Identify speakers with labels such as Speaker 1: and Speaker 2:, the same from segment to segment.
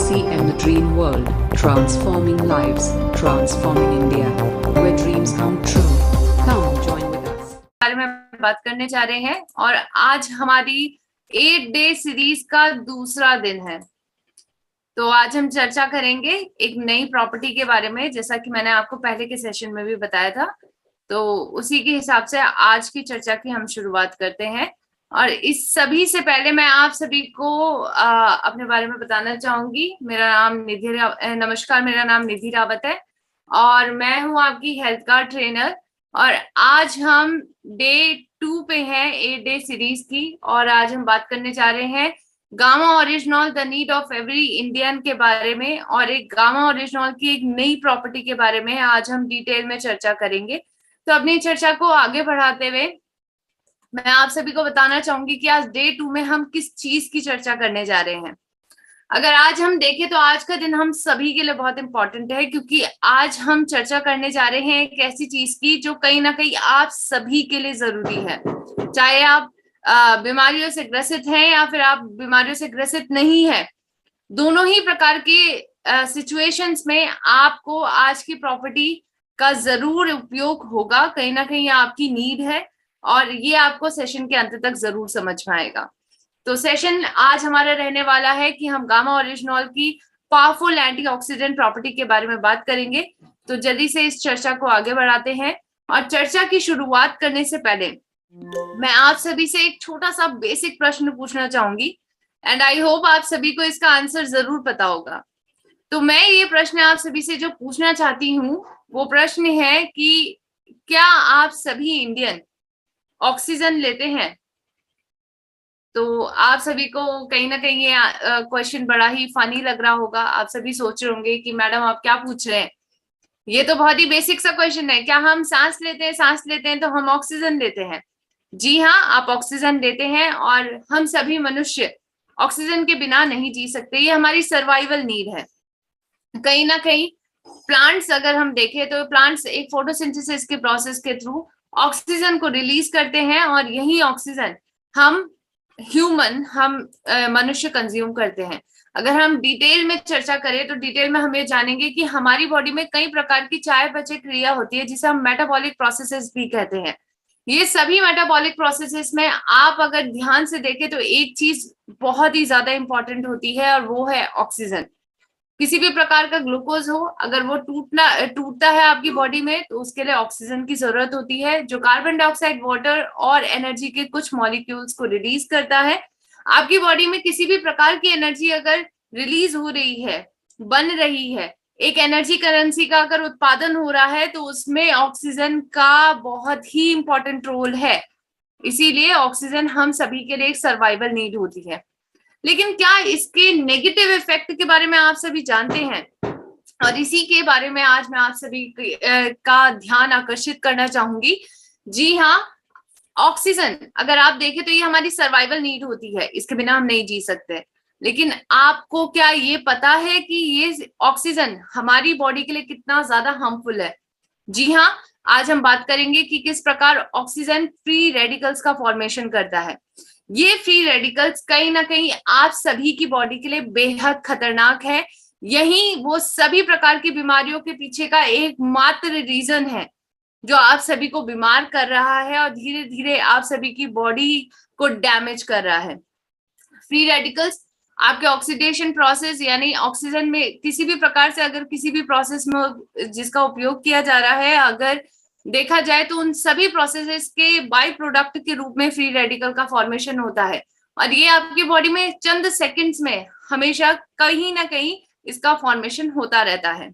Speaker 1: DCM The Dream World, transforming lives, transforming India, where dreams come true. Come join with us.
Speaker 2: बारे में बात करने जा रहे हैं और आज हमारी 8 डे सीरीज का दूसरा दिन है। तो आज हम चर्चा करेंगे एक नई प्रॉपर्टी के बारे में, जैसा कि मैंने आपको पहले के सेशन में भी बताया था। तो उसी के हिसाब से आज की चर्चा की हम शुरुआत करते हैं। और इस सभी से पहले मैं आप सभी को अपने बारे में बताना चाहूंगी। नमस्कार, मेरा नाम निधि रावत है और मैं हूं आपकी हेल्थ कार्ड ट्रेनर। और आज हम डे 2 पे हैं 8 डे सीरीज की, और आज हम बात करने जा रहे हैं gamma oryzanol the need of every Indian के बारे में, और एक गामा ओरिजिनॉल की एक नई प्रॉपर्टी के बारे में आज हम डिटेल में चर्चा करेंगे। तो अपनी चर्चा को आगे बढ़ाते हुए मैं आप सभी को बताना चाहूंगी कि आज डे 2 में हम किस चीज की चर्चा करने जा रहे हैं। अगर आज हम देखें तो आज का दिन हम सभी के लिए बहुत इंपॉर्टेंट है, क्योंकि आज हम चर्चा करने जा रहे हैं एक ऐसी चीज की जो कहीं ना कहीं आप सभी के लिए जरूरी है। चाहे आप बीमारियों से ग्रसित हैं या फिर आप बीमारियों से ग्रसित नहीं है, दोनों ही प्रकार के सिचुएशंस में आपको आज की प्रॉपर्टी का जरूर उपयोग होगा। कहीं ना कहीं आपकी नीड है और ये आपको सेशन के अंत तक जरूर समझ में आएगा। तो सेशन आज हमारा रहने वाला है कि हम गामा ओरिजिनॉल की पावरफुल एंटीऑक्सीडेंट प्रॉपर्टी के बारे में बात करेंगे। तो जल्दी से इस चर्चा को आगे बढ़ाते हैं। और चर्चा की शुरुआत करने से पहले मैं आप सभी से एक छोटा सा बेसिक प्रश्न पूछना चाहूंगी, एंड आई होप आप सभी को इसका आंसर जरूर पता होगा। तो मैं ये प्रश्न आप सभी से जो पूछना चाहती हूँ वो प्रश्न है कि क्या आप सभी इंडियन ऑक्सीजन लेते हैं? तो आप सभी को कहीं ना कहीं ये क्वेश्चन बड़ा ही फनी लग रहा होगा। आप सभी सोच रहे होंगे कि मैडम आप क्या पूछ रहे हैं, ये तो बहुत ही बेसिक सा क्वेश्चन है। क्या हम सांस लेते हैं तो हम ऑक्सीजन लेते हैं? जी हाँ, आप ऑक्सीजन लेते हैं, और हम सभी मनुष्य ऑक्सीजन के बिना नहीं जी सकते। ये हमारी सर्वाइवल नीड है। कहीं ना कहीं प्लांट्स अगर हम देखें तो प्लांट्स एक फोटोसिंथेसिस के प्रोसेस के थ्रू ऑक्सीजन को रिलीज करते हैं, और यही ऑक्सीजन हम मनुष्य कंज्यूम करते हैं। अगर हम डिटेल में चर्चा करें तो डिटेल में हम ये जानेंगे कि हमारी बॉडी में कई प्रकार की चयापचय क्रिया होती है, जिसे हम मेटाबॉलिक प्रोसेसेस भी कहते हैं। ये सभी मेटाबॉलिक प्रोसेसेस में आप अगर ध्यान से देखें तो एक चीज बहुत ही ज्यादा इंपॉर्टेंट होती है, और वो है ऑक्सीजन। किसी भी प्रकार का ग्लूकोज हो, अगर वो टूटता है आपकी बॉडी में, तो उसके लिए ऑक्सीजन की जरूरत होती है, जो कार्बन डाइऑक्साइड, वाटर और एनर्जी के कुछ मॉलिक्यूल्स को रिलीज करता है। आपकी बॉडी में किसी भी प्रकार की एनर्जी अगर रिलीज हो रही है, बन रही है, एक एनर्जी करेंसी का अगर उत्पादन हो रहा है, तो उसमें ऑक्सीजन का बहुत ही इंपॉर्टेंट रोल है। इसीलिए ऑक्सीजन हम सभी के लिए एक सर्वाइवल नीड होती है। लेकिन क्या इसके नेगेटिव इफेक्ट के बारे में आप सभी जानते हैं? और इसी के बारे में आज मैं आप सभी का ध्यान आकर्षित करना चाहूंगी। जी हाँ, ऑक्सीजन अगर आप देखें तो ये हमारी सर्वाइवल नीड होती है, इसके बिना हम नहीं जी सकते। लेकिन आपको क्या ये पता है कि ये ऑक्सीजन हमारी बॉडी के लिए कितना ज्यादा हार्मफुल है? जी हाँ, आज हम बात करेंगे कि किस प्रकार ऑक्सीजन फ्री रेडिकल्स का फॉर्मेशन करता है। ये फ्री रेडिकल्स कहीं ना कहीं आप सभी की बॉडी के लिए बेहद खतरनाक है। यही वो सभी प्रकार की बीमारियों के पीछे का एकमात्र रीजन है जो आप सभी को बीमार कर रहा है और धीरे धीरे आप सभी की बॉडी को डैमेज कर रहा है। फ्री रेडिकल्स आपके ऑक्सीडेशन प्रोसेस, यानी ऑक्सीजन में किसी भी प्रकार से अगर किसी भी प्रोसेस में जिसका उपयोग किया जा रहा है, अगर देखा जाए तो उन सभी प्रोसेसेस के बाय प्रोडक्ट के रूप में फ्री रेडिकल का फॉर्मेशन होता है, और ये आपकी बॉडी में चंद सेकंड्स में हमेशा कहीं ना कहीं इसका फॉर्मेशन होता रहता है।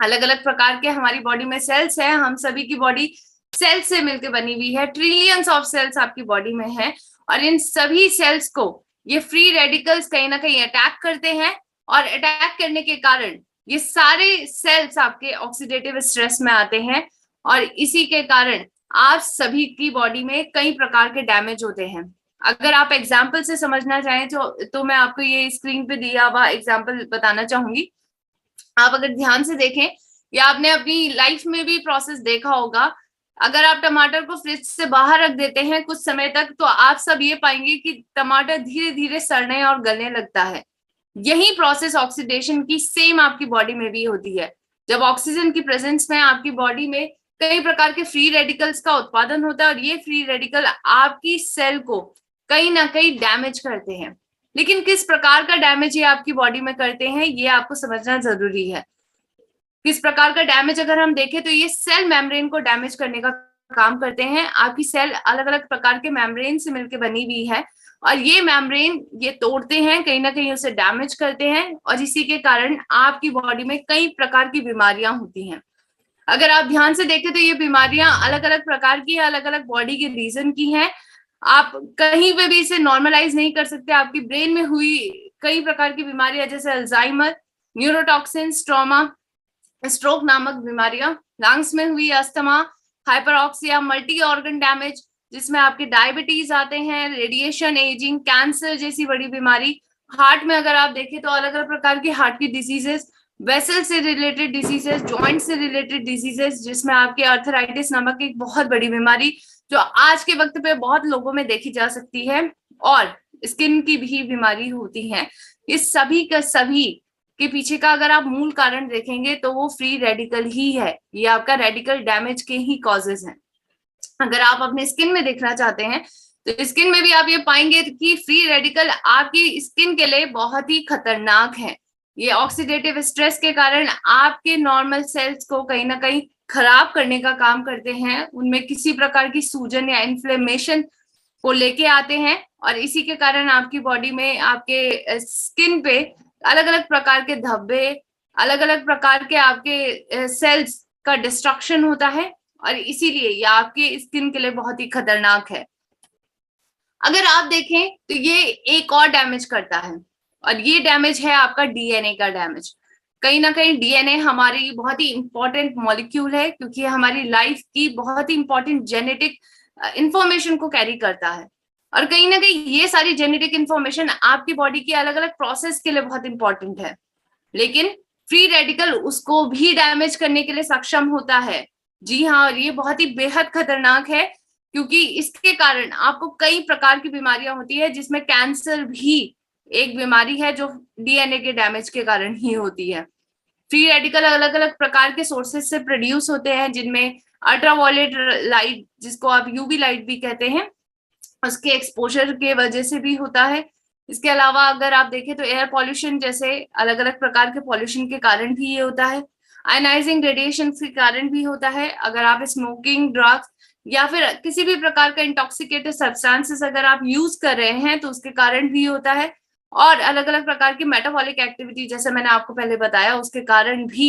Speaker 2: अलग अलग प्रकार के हमारी बॉडी में सेल्स हैं। हम सभी की बॉडी सेल्स से मिलकर बनी हुई है। ट्रिलियंस ऑफ सेल्स आपकी बॉडी में है, और इन सभी सेल्स को ये फ्री रेडिकल्स कहीं ना कहीं अटैक करते हैं, और अटैक करने के कारण ये सारे सेल्स आपके ऑक्सीडेटिव स्ट्रेस में आते हैं, और इसी के कारण आप सभी की बॉडी में कई प्रकार के डैमेज होते हैं। अगर आप एग्जाम्पल से समझना चाहें तो मैं आपको ये स्क्रीन पे दिया हुआ एग्जाम्पल बताना चाहूंगी। आप अगर ध्यान से देखें, या आपने अपनी लाइफ में भी प्रोसेस देखा होगा, अगर आप टमाटर को फ्रिज से बाहर रख देते हैं कुछ समय तक, तो आप सब ये पाएंगे कि टमाटर धीरे धीरे सड़ने और गलने लगता है। यही प्रोसेस ऑक्सीडेशन की सेम आपकी बॉडी में भी होती है। जब ऑक्सीजन की प्रेजेंस में आपकी बॉडी में कई प्रकार के फ्री रेडिकल्स का उत्पादन होता है और ये फ्री रेडिकल आपकी सेल को कहीं ना कहीं डैमेज करते हैं। लेकिन किस प्रकार का डैमेज ये आपकी बॉडी में करते हैं, ये आपको समझना जरूरी है। किस प्रकार का डैमेज अगर हम देखें तो ये सेल मेम्ब्रेन को डैमेज करने का काम करते हैं। आपकी सेल अलग अलग प्रकार के मेम्ब्रेन से मिलकर बनी हुई है और ये मेम्ब्रेन ये तोड़ते हैं, कहीं ना कहीं उसे डैमेज करते हैं और इसी के कारण आपकी बॉडी में कई प्रकार की बीमारियां होती हैं। अगर आप ध्यान से देखें तो ये बीमारियां अलग अलग प्रकार की है, अलग अलग बॉडी के रीजन की हैं। आप कहीं पे भी इसे नॉर्मलाइज नहीं कर सकते। आपकी ब्रेन में हुई कई प्रकार की बीमारियां जैसे अल्जाइमर, न्यूरोटॉक्सिन, ट्रॉमा, स्ट्रोक नामक बीमारियां, लंग्स में हुई अस्थमा, हाइपरऑक्सिया, मल्टी ऑर्गन डैमेज जिसमें आपके डायबिटीज आते हैं, रेडिएशन, एजिंग, कैंसर जैसी बड़ी बीमारी। हार्ट में अगर आप देखें तो अलग अलग प्रकार की हार्ट की डिजीजेस, वेसल से रिलेटेड डिजीजेस, जॉइंट से रिलेटेड डिजीजेस जिसमें आपके अर्थराइटिस नामक एक बहुत बड़ी बीमारी जो आज के वक्त पे बहुत लोगों में देखी जा सकती है, और स्किन की भी बीमारी होती है। इस सभी का सभी के पीछे का अगर आप मूल कारण देखेंगे तो वो फ्री रेडिकल ही है। ये आपका रेडिकल डैमेज के ही कॉजेज हैं। अगर आप अपने स्किन में देखना चाहते हैं तो स्किन में भी आप ये पाएंगे कि फ्री रेडिकल आपकी स्किन के लिए बहुत ही खतरनाक है। ये ऑक्सीडेटिव स्ट्रेस के कारण आपके नॉर्मल सेल्स को कहीं ना कहीं खराब करने का काम करते हैं। उनमें किसी प्रकार की सूजन या इन्फ्लेमेशन को लेके आते हैं और इसी के कारण आपकी बॉडी में, आपके स्किन पे अलग अलग प्रकार के धब्बे, अलग अलग प्रकार के आपके सेल्स का डिस्ट्रक्शन होता है और इसीलिए ये आपके स्किन के लिए बहुत ही खतरनाक है। अगर आप देखें तो ये एक और डैमेज करता है और ये डैमेज है आपका डीएनए का डैमेज। कहीं ना कहीं डीएनए हमारी बहुत ही इंपॉर्टेंट मॉलिक्यूल है क्योंकि हमारी लाइफ की बहुत ही इंपॉर्टेंट जेनेटिक इंफॉर्मेशन को कैरी करता है और कहीं ना कहीं ये सारी जेनेटिक इंफॉर्मेशन आपकी बॉडी की अलग अलग प्रोसेस के लिए बहुत इंपॉर्टेंट है। लेकिन फ्री रेडिकल उसको भी डैमेज करने के लिए सक्षम होता है। जी हाँ, और ये बहुत ही बेहद खतरनाक है क्योंकि इसके कारण आपको कई प्रकार की बीमारियां होती है जिसमें कैंसर भी एक बीमारी है जो डीएनए के डैमेज के कारण ही होती है। फ्री रेडिकल अलग अलग प्रकार के सोर्सेस से प्रोड्यूस होते हैं जिनमें अल्ट्रावायलेट लाइट, जिसको आप यूवी लाइट भी कहते हैं, उसके एक्सपोजर के वजह से भी होता है। इसके अलावा अगर आप देखें तो एयर पॉल्यूशन जैसे अलग अलग प्रकार के पॉल्यूशन के कारण भी ये होता है। आयनाइजिंग रेडिएशन के कारण भी होता है। अगर आप स्मोकिंग, ड्रग्स या फिर किसी भी प्रकार का इंटॉक्सिकेटेड सब्सटेंसेस अगर आप यूज कर रहे हैं तो उसके कारण भी होता है। और अलग अलग प्रकार की मेटाबॉलिक एक्टिविटी जैसे मैंने आपको पहले बताया उसके कारण भी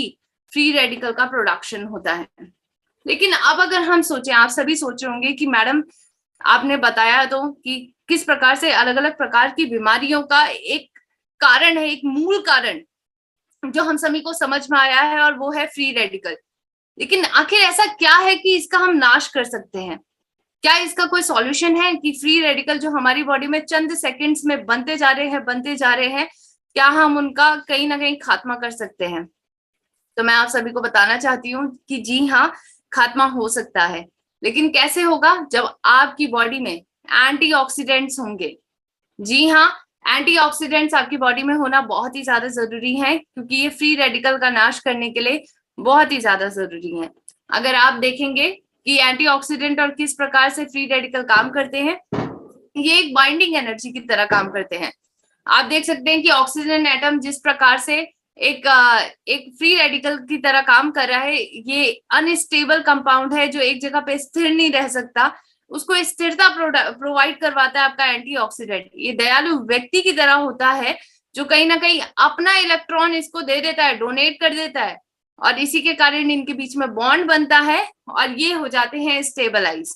Speaker 2: फ्री रेडिकल का प्रोडक्शन होता है। लेकिन अब अगर हम सोचें, आप सभी सोच रहे होंगे कि मैडम आपने बताया तो कि किस प्रकार से अलग अलग प्रकार की बीमारियों का एक कारण है, एक मूल कारण जो हम सभी को समझ में आया है और वो है फ्री रेडिकल। लेकिन आखिर ऐसा क्या है कि इसका हम नाश कर सकते हैं? क्या इसका कोई सॉल्यूशन है कि फ्री रेडिकल जो हमारी बॉडी में चंद सेकंड्स में बनते जा रहे हैं, क्या हम उनका कहीं ना कहीं खात्मा कर सकते हैं? तो मैं आप सभी को बताना चाहती हूँ कि जी हाँ, खात्मा हो सकता है। लेकिन कैसे होगा? जब आपकी बॉडी में एंटीऑक्सीडेंट्स होंगे। जी हाँ, एंटीऑक्सीडेंट्स आपकी बॉडी में होना बहुत ही ज्यादा जरूरी है क्योंकि ये फ्री रेडिकल का नाश करने के लिए बहुत ही ज्यादा जरूरी है। अगर आप देखेंगे कि एंटीऑक्सीडेंट और किस प्रकार से फ्री रेडिकल काम करते हैं, ये एक बाइंडिंग एनर्जी की तरह काम करते हैं। आप देख सकते हैं कि ऑक्सीजन एटम जिस प्रकार से एक फ्री रेडिकल की तरह काम कर रहा है, ये अनस्टेबल कंपाउंड है जो एक जगह पे स्थिर नहीं रह सकता, उसको स्थिरता प्रोवाइड करवाता है आपका एंटीऑक्सीडेंट। ये दयालु व्यक्ति की तरह होता है जो कहीं ना कहीं अपना इलेक्ट्रॉन इसको दे देता है, डोनेट कर देता है और इसी के कारण इनके बीच में बॉन्ड बनता है और ये हो जाते हैं स्टेबलाइज।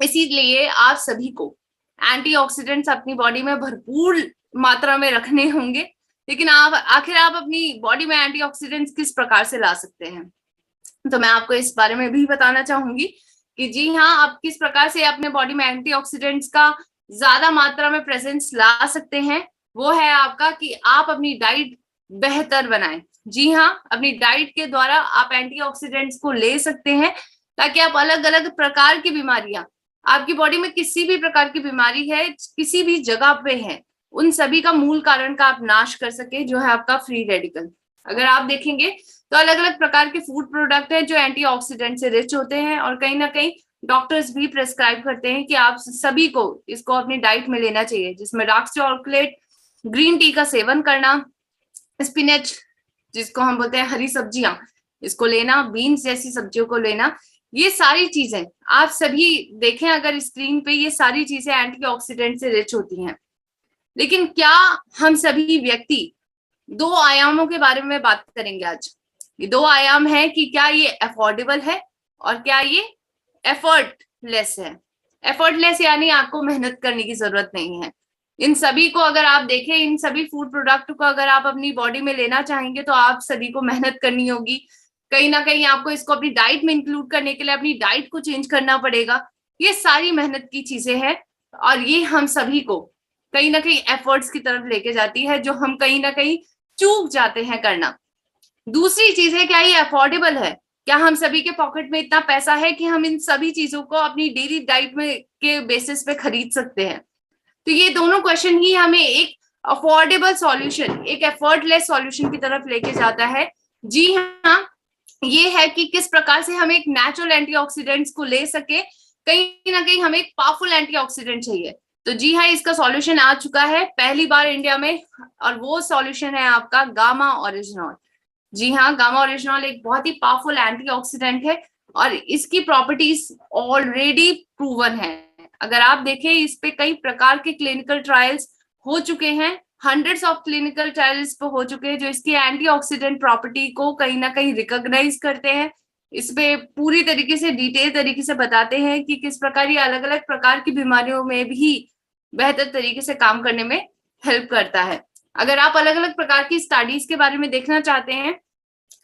Speaker 2: इसीलिए आप सभी को एंटीऑक्सीडेंट्स अपनी बॉडी में भरपूर मात्रा में रखने होंगे। लेकिन आखिर आप अपनी बॉडी में एंटीऑक्सीडेंट्स किस प्रकार से ला सकते हैं? तो मैं आपको इस बारे में भी बताना चाहूंगी कि जी हाँ, आप किस प्रकार से अपने बॉडी में एंटीऑक्सीडेंट्स का ज्यादा मात्रा में प्रेजेंस ला सकते हैं। वो है आपका कि आप अपनी डाइट बेहतर बनाएं। जी हाँ, अपनी डाइट के द्वारा आप एंटीऑक्सीडेंट्स को ले सकते हैं ताकि आप अलग अलग प्रकार की बीमारियां, आपकी बॉडी में किसी भी प्रकार की बीमारी है, किसी भी जगह पे है, उन सभी का मूल कारण का आप नाश कर सके, जो है आपका फ्री रेडिकल। अगर आप देखेंगे तो अलग अलग प्रकार के फूड प्रोडक्ट है जो एंटीऑक्सीडेंट से रिच होते हैं, और कहीं ना कहीं डॉक्टर्स भी प्रेस्क्राइब करते हैं कि आप सभी को इसको अपनी डाइट में लेना चाहिए, जिसमें डार्क चॉकलेट, ग्रीन टी का सेवन करना, स्पिनच जिसको हम बोलते हैं हरी सब्जियां, इसको लेना, बीन्स जैसी सब्जियों को लेना, ये सारी चीजें आप सभी देखें अगर स्क्रीन पे, ये सारी चीजें एंटीऑक्सीडेंट से रिच होती हैं। लेकिन क्या हम सभी व्यक्ति दो आयामों के बारे में बात करेंगे आज। ये दो आयाम है कि क्या ये अफोर्डेबल है और क्या ये एफर्टलेस है। एफर्टलेस यानी आपको मेहनत करने की जरूरत नहीं है। इन सभी को अगर आप देखें, इन सभी फूड प्रोडक्ट को अगर आप अपनी बॉडी में लेना चाहेंगे तो आप सभी को मेहनत करनी होगी। कहीं ना कहीं आपको इसको अपनी डाइट में इंक्लूड करने के लिए अपनी डाइट को चेंज करना पड़ेगा। ये सारी मेहनत की चीजें हैं और ये हम सभी को कहीं ना कहीं एफर्ट्स की तरफ लेके जाती है, जो हम कहीं ना कहीं चूक जाते हैं करना। दूसरी चीज है, क्या ये अफोर्डेबल है? क्या हम सभी के पॉकेट में इतना पैसा है कि हम इन सभी चीजों को अपनी डेली डाइट में के बेसिस पे खरीद सकते हैं? तो ये दोनों क्वेश्चन ही हमें एक अफोर्डेबल सॉल्यूशन, एक एफर्टलेस सॉल्यूशन की तरफ लेके जाता है। जी हाँ, ये है कि किस प्रकार से हम एक नेचुरल एंटीऑक्सीडेंट्स को ले सके। कहीं ना कहीं हमें एक पावरफुल एंटीऑक्सीडेंट चाहिए। तो जी हाँ, इसका सॉल्यूशन आ चुका है पहली बार इंडिया में, और वो सॉल्यूशन है आपका गामा ओरिजिनॉल। जी हाँ, गामा ओरिजिनॉल एक बहुत ही पावरफुल एंटीऑक्सीडेंट है और इसकी प्रॉपर्टीज ऑलरेडी प्रूवन है। अगर आप देखें, इस पे कई प्रकार के क्लिनिकल ट्रायल्स हो चुके हैं, हंड्रेड्स ऑफ क्लिनिकल ट्रायल्स पे हो चुके हैं जो इसकी एंटीऑक्सीडेंट प्रॉपर्टी को कहीं ना कहीं रिकॉग्नाइज करते हैं। इस पे पूरी तरीके से डिटेल तरीके से बताते हैं कि किस प्रकार ये अलग अलग प्रकार की बीमारियों में भी बेहतर तरीके से काम करने में हेल्प करता है। अगर आप अलग अलग प्रकार की स्टडीज के बारे में देखना चाहते हैं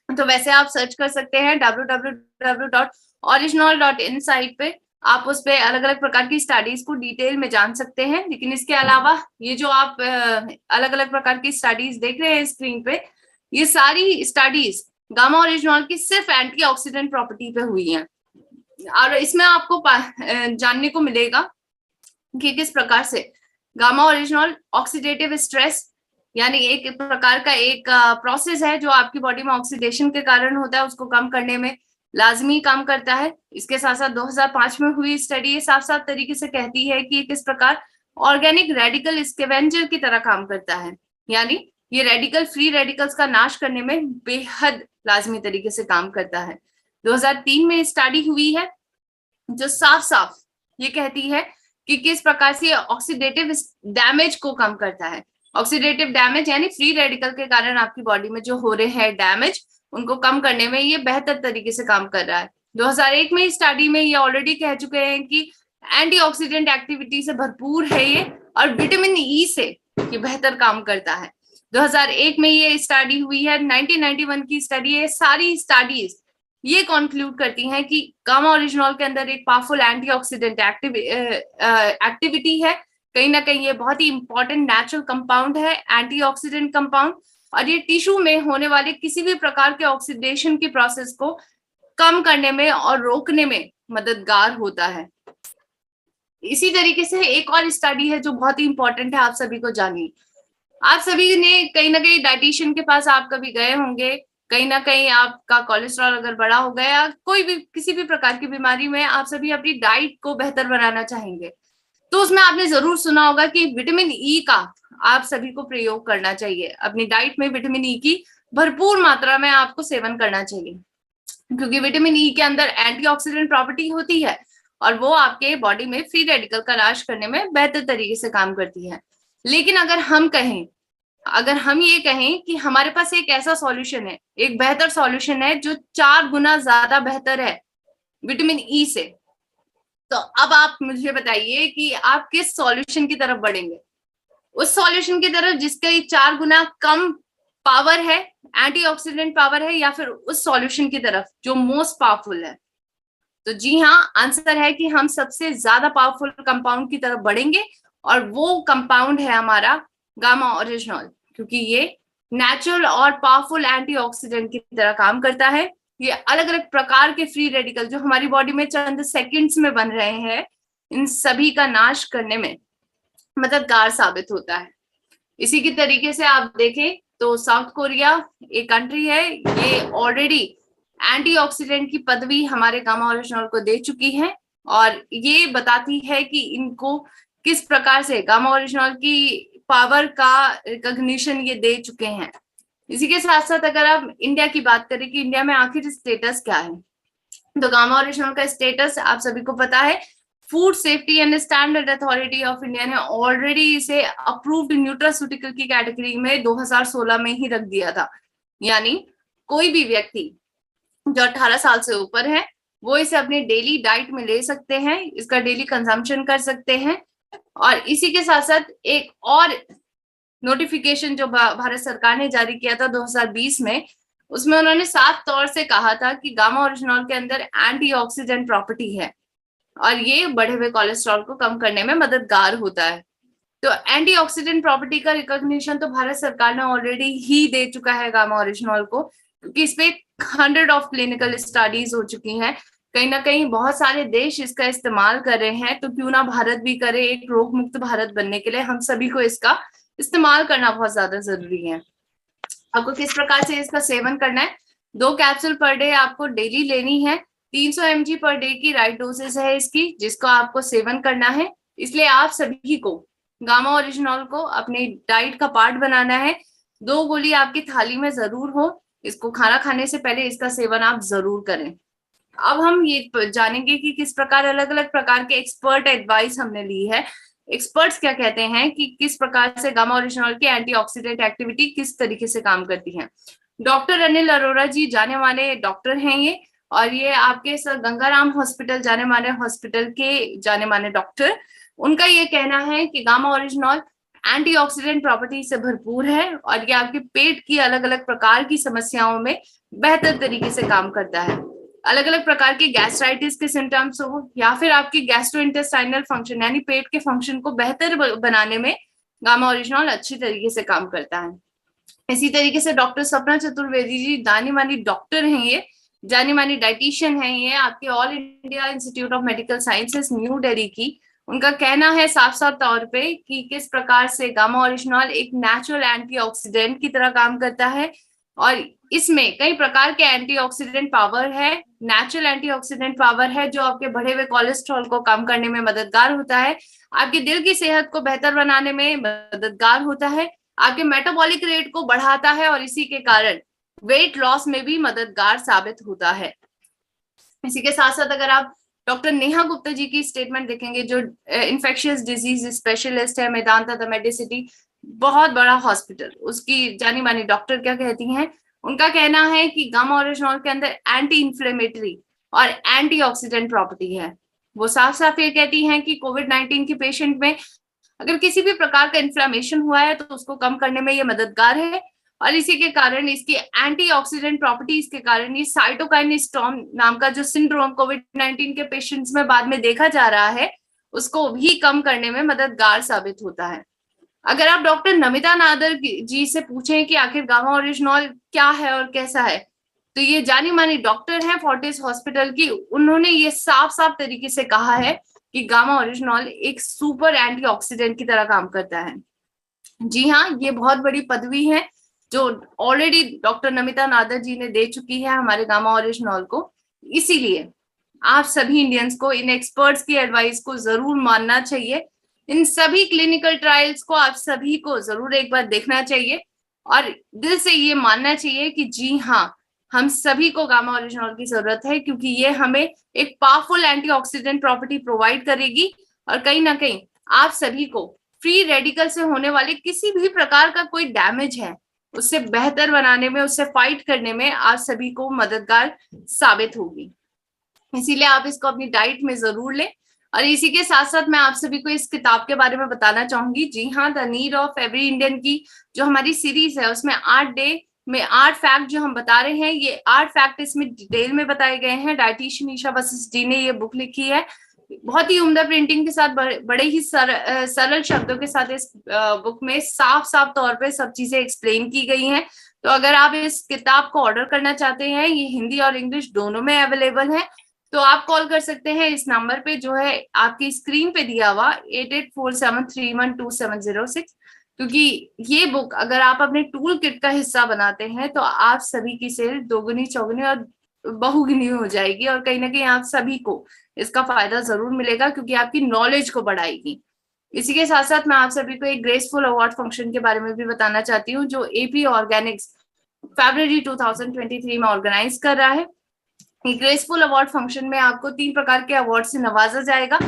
Speaker 2: तो वैसे आप सर्च कर सकते हैं www.original.in साइट पे। आप उस पे अलग अलग प्रकार की स्टडीज को डिटेल में जान सकते हैं। लेकिन इसके अलावा ये जो आप अलग अलग प्रकार की स्टडीज देख रहे हैं स्क्रीन पे, ये सारी स्टडीज गामा ओरिजिनॉल की सिर्फ एंटीऑक्सीडेंट प्रॉपर्टी पे हुई हैं। और इसमें आपको जानने को मिलेगा कि किस प्रकार से गामा ओरिजिनॉल ऑक्सीडेटिव स्ट्रेस, यानी एक प्रकार का एक प्रोसेस है जो आपकी बॉडी में ऑक्सीडेशन के कारण होता है, उसको कम करने में लाजमी काम करता है। इसके साथ साथ 2005 में हुई स्टडी ये साफ साफ तरीके से कहती है कि किस प्रकार ऑर्गेनिक रेडिकल स्कैवेंजर की तरह काम करता है, यानी ये रेडिकल फ्री रेडिकल्स का नाश करने में बेहद लाजमी तरीके से काम करता है। 2003 में स्टडी हुई है जो साफ साफ ये कहती है कि किस प्रकार से ऑक्सीडेटिव डैमेज को कम करता है। ऑक्सीडेटिव डैमेज यानी फ्री रेडिकल के कारण आपकी बॉडी में जो हो रहे हैं डैमेज, उनको कम करने में ये बेहतर तरीके से काम कर रहा है। 2001 में स्टडी में ये ऑलरेडी कह चुके हैं कि एंटीऑक्सीडेंट एक्टिविटी से भरपूर है ये, और विटामिन ई से ये बेहतर काम करता है। 2001 में ये स्टडी हुई है, 1991 की स्टडी है। सारी स्टडीज ये कंक्लूड करती हैं कि गामा ओरिजिनॉल के अंदर एक पावरफुल एंटीऑक्सीडेंट एक्टिविटी है। कहीं ना कहीं ये बहुत ही इंपॉर्टेंट नेचुरल कंपाउंड है, एंटीऑक्सीडेंट कंपाउंड, और ये टिश्यू में होने वाले किसी भी प्रकार के ऑक्सीडेशन की प्रोसेस को कम करने में और रोकने में मददगार होता है। इसी तरीके से एक और स्टडी है जो बहुत ही इंपॉर्टेंट है, आप सभी को जानिए। आप सभी ने कहीं ना कहीं डाइटिशियन के पास आप कभी गए होंगे, कहीं ना कहीं आपका कोलेस्ट्रॉल अगर बढ़ा हो गया, कोई भी किसी भी प्रकार की बीमारी में आप सभी अपनी डाइट को बेहतर बनाना चाहेंगे, तो उसमें आपने जरूर सुना होगा कि विटामिन ई का आप सभी को प्रयोग करना चाहिए। अपनी डाइट में विटामिन ई की भरपूर मात्रा में आपको सेवन करना चाहिए, क्योंकि विटामिन ई के अंदर एंटीऑक्सीडेंट प्रॉपर्टी होती है और वो आपके बॉडी में फ्री रेडिकल का नाश करने में बेहतर तरीके से काम करती है। लेकिन अगर हम ये कहें कि हमारे पास एक ऐसा सॉल्यूशन है, एक बेहतर सॉल्यूशन है जो 4 गुना ज्यादा बेहतर है विटामिन ई से, तो अब आप मुझे बताइए कि आप किस सॉल्यूशन की तरफ बढ़ेंगे? उस सॉल्यूशन की तरफ जिसके 4 गुना कम पावर है, एंटीऑक्सीडेंट पावर है, या फिर उस सॉल्यूशन की तरफ जो मोस्ट पावरफुल है? तो जी हाँ, आंसर है कि हम सबसे ज्यादा पावरफुल कंपाउंड की तरफ बढ़ेंगे, और वो कंपाउंड है हमारा गामा ओरिजिनॉल, क्योंकि ये नेचुरल और पावरफुल एंटीऑक्सीडेंट की तरह काम करता है। ये अलग अलग प्रकार के फ्री रेडिकल जो हमारी बॉडी में चंद सेकंड्स में बन रहे हैं, इन सभी का नाश करने में मददगार साबित होता है। इसी की तरीके से आप देखें तो साउथ कोरिया एक कंट्री है, ये ऑलरेडी एंटीऑक्सीडेंट की पदवी हमारे गामा ओरिजिनॉल को दे चुकी है, और ये बताती है कि इनको किस प्रकार से गामा ओरिजिनॉल की पावर का रिकॉग्निशन ये दे चुके हैं। इसी के साथ साथ अगर आप इंडिया की बात करें कि इंडिया में आखिर स्टेटस क्या है, तो गामा ओरिजिनॉल का स्टेटस आप सभी को पता है, food safety and standard authority of India ने ऑलरेडी इसे अप्रूव्ड न्यूट्रास्यूटिकल की कैटेगरी में 2016 में ही रख दिया था। यानी कोई भी व्यक्ति जो 18 साल से ऊपर है वो इसे अपने डेली डाइट में ले सकते हैं, इसका डेली कंजम्पशन कर सकते हैं। और इसी के साथ साथ एक और नोटिफिकेशन जो भारत सरकार ने जारी किया था 2020 में, उसमें उन्होंने साफ तौर से कहा था कि गामा ओरिजिनॉल के अंदर एंटीऑक्सीडेंट प्रॉपर्टी है और ये बढ़े हुए कोलेस्ट्रॉल को कम करने में मददगार होता है। तो एंटीऑक्सीडेंट प्रॉपर्टी का रिकॉग्निशन तो भारत सरकार ने ऑलरेडी ही दे चुका है गामा ओरिजिनॉल को, क्योंकि इस पे 100 ऑफ क्लिनिकल स्टडीज हो चुकी हैं। कहीं ना कहीं बहुत सारे देश इसका इस्तेमाल कर रहे हैं, तो क्यों ना भारत भी करे। एक रोग मुक्त भारत बनने के लिए हम सभी को इसका इस्तेमाल करना बहुत ज्यादा जरूरी है। आपको किस प्रकार से इसका सेवन करना है, 2 कैप्सूल पर डे आपको डेली लेनी है। 300 mg पर डे की राइट डोजेस है इसकी, जिसको आपको सेवन करना है। इसलिए आप सभी को गामा ओरिजिनॉल को अपनी डाइट का पार्ट बनाना है। 2 गोली आपकी थाली में जरूर हो, इसको खाना खाने से पहले इसका सेवन आप जरूर करें। अब हम ये जानेंगे कि किस प्रकार अलग अलग प्रकार के एक्सपर्ट एडवाइस हमने ली है। एक्सपर्ट्स क्या कहते हैं कि किस प्रकार से गामा ओरिजिनॉल की एंटीऑक्सीडेंट एक्टिविटी किस तरीके से काम करती है। डॉक्टर अनिल अरोरा जी जाने माने डॉक्टर हैं ये, और ये आपके सर गंगाराम हॉस्पिटल जाने माने हॉस्पिटल के जाने माने डॉक्टर। उनका ये कहना है कि गामा ओरिजिनॉल एंटीऑक्सीडेंट प्रॉपर्टी से भरपूर है और ये आपके पेट की अलग अलग प्रकार की समस्याओं में बेहतर तरीके से काम करता है। अलग अलग प्रकार के गैस्ट्राइटिस के सिम्टम्स हो या फिर आपकी गैस्ट्रोइंटेस्टाइनल फंक्शन यानी पेट के फंक्शन को बेहतर बनाने में गामा ओरिजिनॉल अच्छी तरीके से काम करता है। इसी तरीके से डॉक्टर सपना चतुर्वेदी जी जानी मानी डॉक्टर हैं, ये जानी मानी डाइटिशियन है, ये आपके all India institute of medical sciences new Delhi की। उनका कहना है साफ साफ तौर पे कि किस प्रकार से गामा ओरिजिनॉल एक नेचुरल एंटीऑक्सीडेंट की तरह काम करता है और इसमें कई प्रकार के एंटीऑक्सीडेंट पावर है, नेचुरल एंटीऑक्सीडेंट पावर है जो आपके बढ़े हुए कोलेस्ट्रॉल को कम करने में मददगार होता है, आपके दिल की सेहत को बेहतर बनाने में मददगार होता है, आपके मेटाबॉलिक रेट को बढ़ाता है और इसी के कारण वेट लॉस में भी मददगार साबित होता है। इसी के साथ साथ अगर आप डॉक्टर नेहा गुप्ता जी की स्टेटमेंट देखेंगे जो इन्फेक्शियस डिजीज स्पेशलिस्ट है मेदांता द मेडिसिटी, बहुत बड़ा हॉस्पिटल, उसकी जानी मानी डॉक्टर क्या कहती हैं, उनका कहना है कि गामा ओरिजिनॉल के अंदर एंटी इंफ्लेमेटरी और एंटीऑक्सीडेंट प्रॉपर्टी है। वो साफ साफ ये कहती हैं कि कोविड-19 के पेशेंट में अगर किसी भी प्रकार का इन्फ्लेमेशन हुआ है तो उसको कम करने में ये मददगार है और इसी के कारण इसकी एंटीऑक्सीडेंट प्रॉपर्टीज के कारण ये साइटोकाइन स्टॉर्म नाम का जो सिंड्रोम कोविड-19 के पेशेंट्स में बाद में देखा जा रहा है उसको भी कम करने में मददगार साबित होता है। अगर आप डॉक्टर नमिता नादर जी से पूछें कि आखिर गामा ओरिजिनॉल क्या है और कैसा है, तो ये जानी मानी डॉक्टर है फोर्टिस हॉस्पिटल की, उन्होंने ये साफ साफ तरीके से कहा है कि गामा ओरिजिनॉल एक सुपर एंटीऑक्सीडेंट की तरह काम करता है। जी हाँ, ये बहुत बड़ी पदवी है जो ऑलरेडी डॉक्टर नमिता नादर जी ने दे चुकी है हमारे गामा ओरिजिनॉल को। इसीलिए आप सभी इंडियंस को इन एक्सपर्ट्स की एडवाइस को जरूर मानना चाहिए। इन सभी क्लिनिकल ट्रायल्स को आप सभी को जरूर एक बार देखना चाहिए और दिल से ये मानना चाहिए कि जी हाँ, हम सभी को गामा ओरिजिनॉल की जरूरत है क्योंकि ये हमें एक पावरफुल एंटीऑक्सीडेंट प्रॉपर्टी प्रोवाइड करेगी और कहीं ना कहीं आप सभी को फ्री रेडिकल से होने वाले किसी भी प्रकार का कोई डैमेज है उससे बेहतर बनाने में, उससे फाइट करने में आप सभी को मददगार साबित होगी। इसीलिए आप इसको अपनी डाइट में जरूर लें। और इसी के साथ साथ मैं आप सभी को इस किताब के बारे में बताना चाहूंगी। जी हाँ, the need of every Indian की जो हमारी सीरीज है उसमें 8 डे में 8 फैक्ट जो हम बता रहे हैं, ये 8 फैक्ट इसमें डिटेल में बताए गए हैं। डाइटिशियन ईशा वशिष्ठ जी ने ये बुक लिखी है, बहुत ही उम्दा प्रिंटिंग के साथ, बड़े ही सरल शब्दों के साथ इस बुक में साफ साफ तौर पे सब चीजें एक्सप्लेन की गई हैं। तो अगर आप इस किताब को ऑर्डर करना चाहते हैं, ये हिंदी और इंग्लिश दोनों में अवेलेबल है, तो आप कॉल कर सकते हैं इस नंबर पे जो है आपकी स्क्रीन पे दिया हुआ 8847312706। क्योंकि ये बुक अगर आप अपने टूल किट का हिस्सा बनाते हैं तो आप सभी की सेल दोगुनी चौगुनी और बहुगुनी हो जाएगी, और कहीं ना कहीं आप सभी को इसका फायदा जरूर मिलेगा क्योंकि आपकी नॉलेज को बढ़ाएगी। इसी के साथ साथ मैं आप सभी को एक ग्रेसफुल अवार्ड फंक्शन के बारे में भी बताना चाहती हूँ जो एपी ऑर्गेनिक्स फरवरी 2023 में ऑर्गेनाइज कर रहा है। ग्रेसफुल अवार्ड फंक्शन में आपको 3 प्रकार के अवार्ड से नवाजा जाएगा।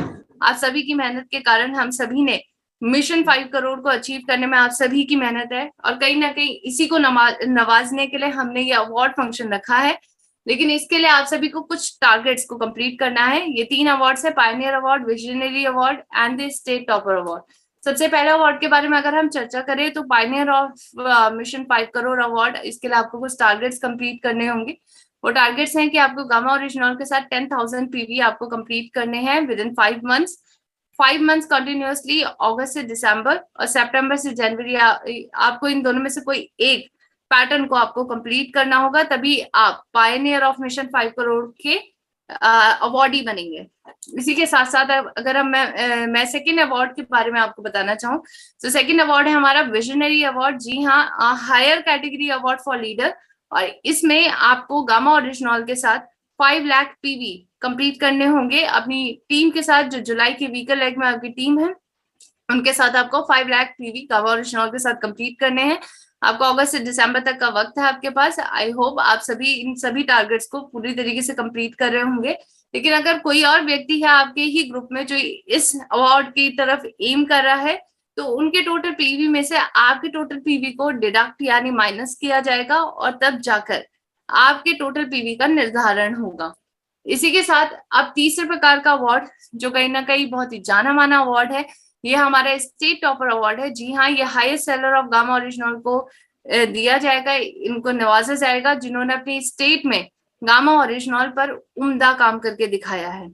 Speaker 2: आप सभी की मेहनत के कारण हम सभी ने मिशन 5 करोड़ को अचीव करने में आप सभी की मेहनत है, और कहीं ना कहीं इसी को नवाजने के लिए हमने ये अवार्ड फंक्शन रखा है। लेकिन इसके लिए आप सभी को कुछ टारगेट्स को कंप्लीट करना है। ये 3 अवार्ड्स है, Pioneer award, visionary award and the state topper award. सबसे पहले अवार्ड के बारे में अगर हम चर्चा करें तो Pioneer of mission 5 crore award, इसके लिए आपको कुछ टारगेट्स कंप्लीट करने होंगे। वो टारगेट्स हैं कि आपको गामा ओरिजिनल के साथ 10,000 पीवी आपको कंप्लीट करने हैं within 5 months. 5 months continuously, अगस्त से दिसंबर और सितंबर से जनवरी, आपको इन दोनों में से कोई एक पैटर्न को आपको कंप्लीट करना होगा, तभी आप पायनियर ऑफ मिशन 5 करोड़ के अवार्डी बनेंगे। इसी के साथ साथ अगर हम मैं सेकेंड अवार्ड के बारे में आपको बताना चाहूँ तो सेकेंड अवार्ड है हमारा विजनरी अवार्ड। जी हाँ, higher category award for leader, और इसमें आपको गामा ओरिजिनल के साथ 5 लाख पीवी कंप्लीट करने होंगे अपनी टीम के साथ। जो जुलाई के वीकर लेग में आपकी टीम है उनके साथ आपको 5 लाख पीवी गामा ओरिजिनल के साथ कंप्लीट करने हैं। आपको अगस्त से दिसंबर तक का वक्त है आपके पास। आई होप आप सभी इन सभी टारगेट्स को पूरी तरीके से कंप्लीट कर रहे होंगे। लेकिन अगर कोई और व्यक्ति है आपके ही ग्रुप में जो इस अवार्ड की तरफ एम कर रहा है तो उनके टोटल पीवी में से आपके टोटल पीवी को डिडक्ट यानी माइनस किया जाएगा, और तब जाकर आपके टोटल पीवी का निर्धारण होगा। इसी के साथ अब तीसरे प्रकार का अवार्ड जो कहीं ना कहीं बहुत ही जाना माना अवार्ड है, ये हमारा स्टेट टॉपर अवार्ड है। जी हाँ, ये highest seller of gamma original को दिया जाएगा, इनको नवाजा जाएगा जिन्होंने अपनी स्टेट में गामा ओरिजिनल पर उम्दा काम करके दिखाया है।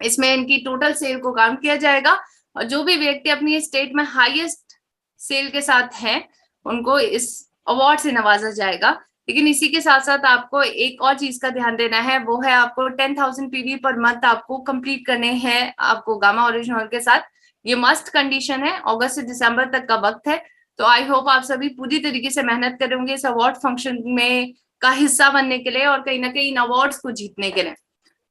Speaker 2: इसमें इनकी टोटल सेल को काम किया जाएगा, और जो भी व्यक्ति अपनी स्टेट में हाईएस्ट सेल के साथ हैं उनको इस अवार्ड से नवाजा जाएगा। लेकिन इसी के साथ साथ आपको एक और चीज का ध्यान देना है, वो है आपको 10,000 पीवी पर मंथ आपको कंप्लीट करने हैं आपको गामा ओरिजिनल के साथ। ये मस्ट कंडीशन है, अगस्त से दिसंबर तक का वक्त है। तो आई होप आप सभी पूरी तरीके से मेहनत करेंगे इस अवार्ड फंक्शन में का हिस्सा बनने के लिए और कहीं ना कहीं इन अवार्ड्स को जीतने के लिए।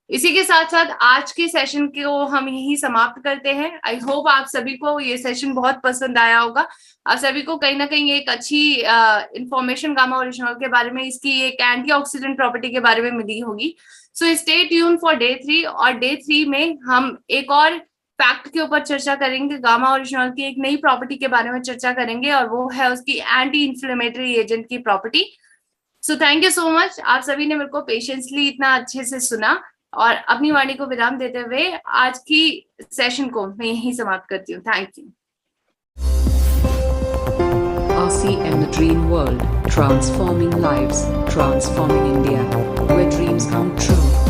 Speaker 2: इसी के साथ साथ आज के सेशन को हम यही समाप्त करते हैं। आई होप आप सभी को ये सेशन बहुत पसंद आया होगा। आप सभी को कहीं ना कहीं एक अच्छी इंफॉर्मेशन गामा ओरिजिनल के बारे में, इसकी एक एंटीऑक्सीडेंट प्रॉपर्टी के बारे में मिली होगी। So stay tune for day 3, और डे 3 में हम एक और फैक्ट के ऊपर चर्चा करेंगे। गामा ओरिजिनल की एक नई प्रॉपर्टी के बारे में चर्चा करेंगे और वो है उसकी एंटी इन्फ्लेमेटरी एजेंट की property. So thank you so much, आप सभी ने मेरे को पेशेंसली इतना अच्छे से सुना, और अपनी वाणी को विराम देते हुए आज की सेशन को मैं यहीं समाप्त करती हूँ। Thank you.
Speaker 1: RCM, the Dream World, transforming lives, transforming India, where dreams come true.